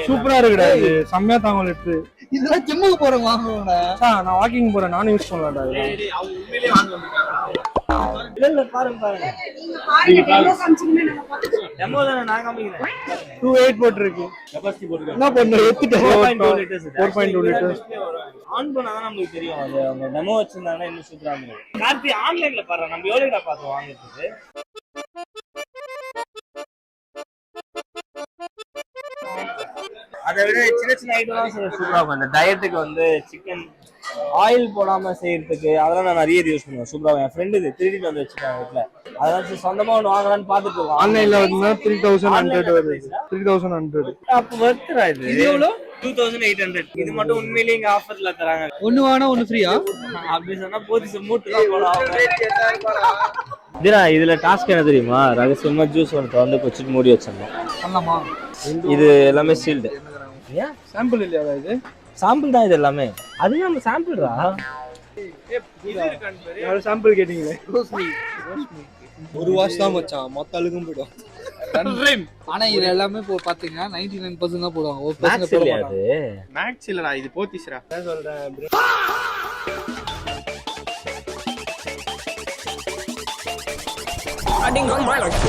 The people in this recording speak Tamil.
சூப்பரா இருக்குடா இது, செம்மையா தாங்க லிட்டர். இதெல்லாம் ஜிம்முக்கு போறேன் வாங்குவேன்டா. நான் வாக்கிங் போறேன், நானும் யூஸ் பண்ணலாம்டா. இல்ல பாருங்க பாருங்க. டெமோ தான நான் காமிக்கிறேன். 28 போட்டுருக்கு. கெபாசிட்டி போட்டுருக்கேன். என்ன பண்ண எடுத்துட்டு 4.2 லிட்டர்ஸ். 4.2 லிட்டர்ஸ். ஆன் பண்ணா தான் நமக்கு தெரியும். அது அவங்க டெமோ வச்சிருந்தாங்கன்னா இன்னும் சூப்பரா இருக்கும். கார்த்தி ஆன்லைன்ல பாரு, நம்ம எவ்வளவுடா பார்த்தோம் வாங்குறதுக்கு. அதை விட சின்ன சின்ன ஐட்டம்லாம் சூப்பரா இருக்கும். அந்த டயட்டுக்கு வந்து சிக்கன் ஆயில் போடாம செய்யறதுக்கு அதெல்லாம் நான் நிறைய யூஸ் பண்ணுவேன். சூப்பரா என் ஃப்ரெண்டு இது திருடிட்டு வந்து வச்சிருக்காங்க வீட்டுல. அதான் சொந்தமா ஒன்று வாங்கலாம்னு பாத்துட்டு இருக்கோம். ஆன்லைன்ல வந்து 3100 வருது. 3100. அப்ப வர்த்துடா இது. இது எவ்வளவு? 2800. இது மட்டும் உண்மையிலேயே இங்க ஆஃபர்ல தராங்க. ஒண்ணு வாங்கினா ஒண்ணு ஃப்ரீயா? அப்படி சொன்னா போதிச்சு மூட்டுலாம் போலாம். இதுல டாஸ்க் என்ன தெரியுமா? ரகசியமா ஜூஸ் ஒன்று வந்து வச்சுட்டு மூடி வச்சிடணும். ஆமாமா. இது எல்லாமே சீல்டு. ஏன் சாம்பிள் இல்லையா இது? சாம்பிள் தான் இது எல்லாமே. அது நம்ம சாம்பிள்டா. யார சாம்பிள் கேட்டிங்களே? ஒரு வாஷ் தான் மச்சான், மொத்த அழுகும் போய்டும். ஆனா இது எல்லாமே பாத்தீங்கன்னா 99% தான் போடுவாங்க. ஒரு பர்சன்ட் போட மாட்டாங்க. மேக்ஸ் இல்லடா, இது போத்திஸ்ரா. நான் சொல்றேன். Riding on my life.